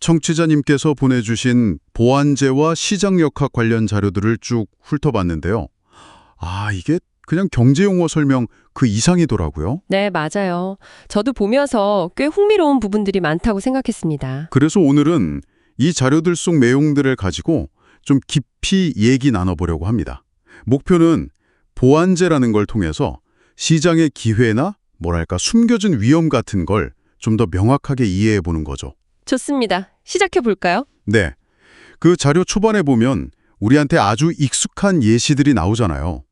청취자님께서 보내주신 보완제와 시장역학 관련 자료들을 쭉 훑어봤는데요. 이게 그냥 경제용어 설명 그 이상이더라고요. 네, 맞아요. 저도 보면서 꽤 흥미로운 부분들이 많다고 생각했습니다. 그래서 오늘은 이 자료들 속 내용들을 가지고 좀 깊이 얘기 나눠보려고 합니다. 목표는 보완제라는 걸 통해서 시장의 기회나 뭐랄까 숨겨진 위험 같은 걸 좀 더 명확하게 이해해보는 거죠. 좋습니다. 시작해 볼까요? 네. 그 자료 초반에 보면 우리한테 아주 익숙한 예시들이 나오잖아요.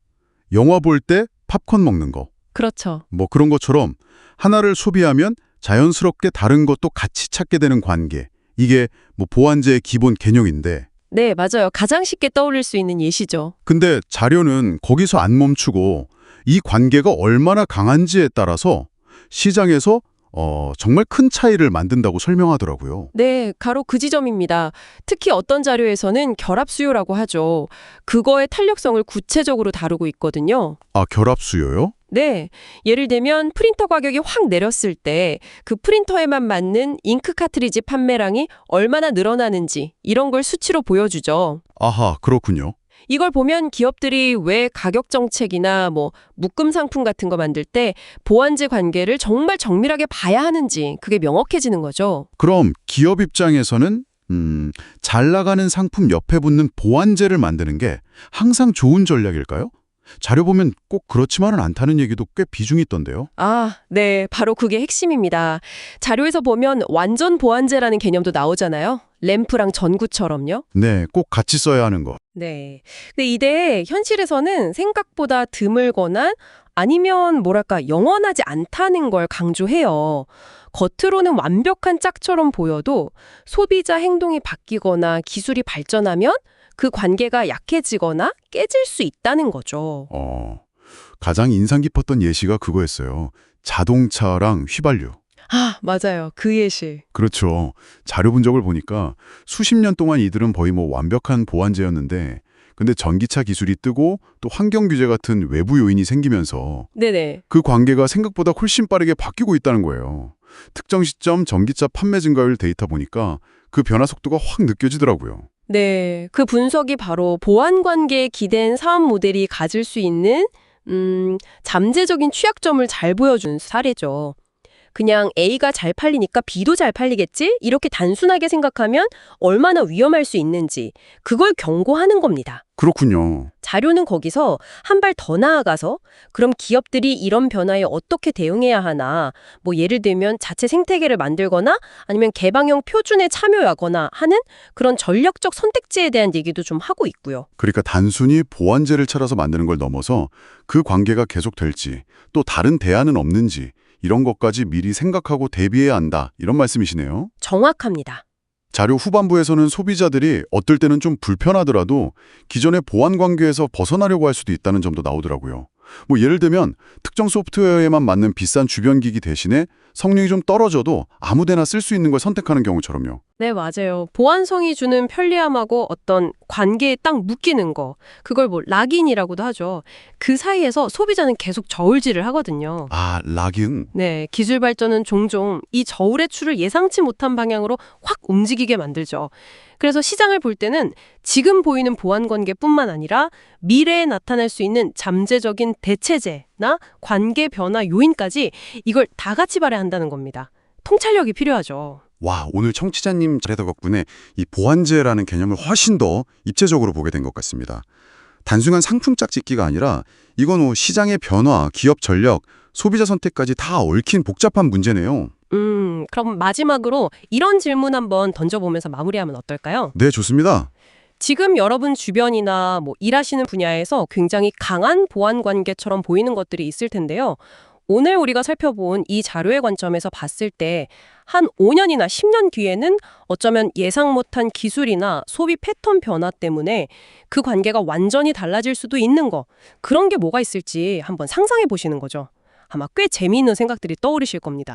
영화 볼 때 팝콘 먹는 거. 그렇죠. 뭐 그런 것처럼 하나를 소비하면 자연스럽게 다른 것도 같이 찾게 되는 관계. 이게 뭐 보완제의 기본 개념인데. 네, 맞아요. 가장 쉽게 떠올릴 수 있는 예시죠. 근데 자료는 거기서 안 멈추고 이 관계가 얼마나 강한지에 따라서 시장에서 정말 큰 차이를 만든다고 설명하더라고요. 네, 바로 그 지점입니다. 특히 어떤 자료에서는 결합 수요라고 하죠. 그거의 탄력성을 구체적으로 다루고 있거든요. 결합 수요요? 네, 예를 들면 프린터 가격이 확 내렸을 때 그 프린터에만 맞는 잉크 카트리지 판매량이 얼마나 늘어나는지 이런 걸 수치로 보여주죠. 아하, 그렇군요. 이걸 보면 기업들이 왜 가격 정책이나 뭐 묶음 상품 같은 거 만들 때 보완제 관계를 정말 정밀하게 봐야 하는지 그게 명확해지는 거죠. 그럼 기업 입장에서는 잘 나가는 상품 옆에 붙는 보완제를 만드는 게 항상 좋은 전략일까요? 자료 보면 꼭 그렇지만은 않다는 얘기도 꽤 비중이 있던데요. 네, 바로 그게 핵심입니다. 자료에서 보면 완전 보완제라는 개념도 나오잖아요. 램프랑 전구처럼요. 네, 꼭 같이 써야 하는 거. 네. 근데 이때 현실에서는 생각보다 드물거나 아니면 뭐랄까 영원하지 않다는 걸 강조해요. 겉으로는 완벽한 짝처럼 보여도 소비자 행동이 바뀌거나 기술이 발전하면 그 관계가 약해지거나 깨질 수 있다는 거죠. 가장 인상 깊었던 예시가 그거였어요. 자동차랑 휘발유. 맞아요. 그 예시. 그렇죠. 자료 분석을 보니까 수십 년 동안 이들은 거의 뭐 완벽한 보완제였는데 근데 전기차 기술이 뜨고 또 환경 규제 같은 외부 요인이 생기면서 네네. 그 관계가 생각보다 훨씬 빠르게 바뀌고 있다는 거예요. 특정 시점 전기차 판매 증가율 데이터 보니까 그 변화 속도가 확 느껴지더라고요. 네. 그 분석이 바로 보완 관계에 기댄 사업 모델이 가질 수 있는 잠재적인 취약점을 잘 보여준 사례죠. 그냥 A가 잘 팔리니까 B도 잘 팔리겠지? 이렇게 단순하게 생각하면 얼마나 위험할 수 있는지 그걸 경고하는 겁니다. 그렇군요. 자료는 거기서 한 발 더 나아가서 그럼 기업들이 이런 변화에 어떻게 대응해야 하나 뭐 예를 들면 자체 생태계를 만들거나 아니면 개방형 표준에 참여하거나 하는 그런 전략적 선택지에 대한 얘기도 좀 하고 있고요. 그러니까 단순히 보완제를 찾아서 만드는 걸 넘어서 그 관계가 계속될지 또 다른 대안은 없는지 이런 것까지 미리 생각하고 대비해야 한다. 이런 말씀이시네요. 정확합니다. 자료 후반부에서는 소비자들이 어떨 때는 좀 불편하더라도 기존의 보안 관계에서 벗어나려고 할 수도 있다는 점도 나오더라고요. 뭐 예를 들면 특정 소프트웨어에만 맞는 비싼 주변 기기 대신에 성능이 좀 떨어져도 아무데나 쓸 수 있는 걸 선택하는 경우처럼요. 네, 맞아요. 보안성이 주는 편리함하고 어떤 관계에 딱 묶이는 거. 그걸 뭐 락인이라고도 하죠. 그 사이에서 소비자는 계속 저울질을 하거든요. 락인? 네, 기술 발전은 종종 이 저울의 추를 예상치 못한 방향으로 확 움직이게 만들죠. 그래서 시장을 볼 때는 지금 보이는 보안 관계뿐만 아니라 미래에 나타날 수 있는 잠재적인 대체제나 관계 변화 요인까지 이걸 다 같이 봐야 한다는 겁니다. 통찰력이 필요하죠. 와, 오늘 청취자님 자료 덕분에 이 보완제라는 개념을 훨씬 더 입체적으로 보게 된 것 같습니다. 단순한 상품 짝짓기가 아니라 이건 시장의 변화, 기업 전략, 소비자 선택까지 다 얽힌 복잡한 문제네요. 그럼 마지막으로 이런 질문 한번 던져보면서 마무리하면 어떨까요? 네, 좋습니다. 지금 여러분 주변이나 뭐 일하시는 분야에서 굉장히 강한 보안 관계처럼 보이는 것들이 있을 텐데요. 오늘 우리가 살펴본 이 자료의 관점에서 봤을 때 한 5년이나 10년 뒤에는 어쩌면 예상 못한 기술이나 소비 패턴 변화 때문에 그 관계가 완전히 달라질 수도 있는 거. 그런 게 뭐가 있을지 한번 상상해 보시는 거죠. 아마 꽤 재미있는 생각들이 떠오르실 겁니다.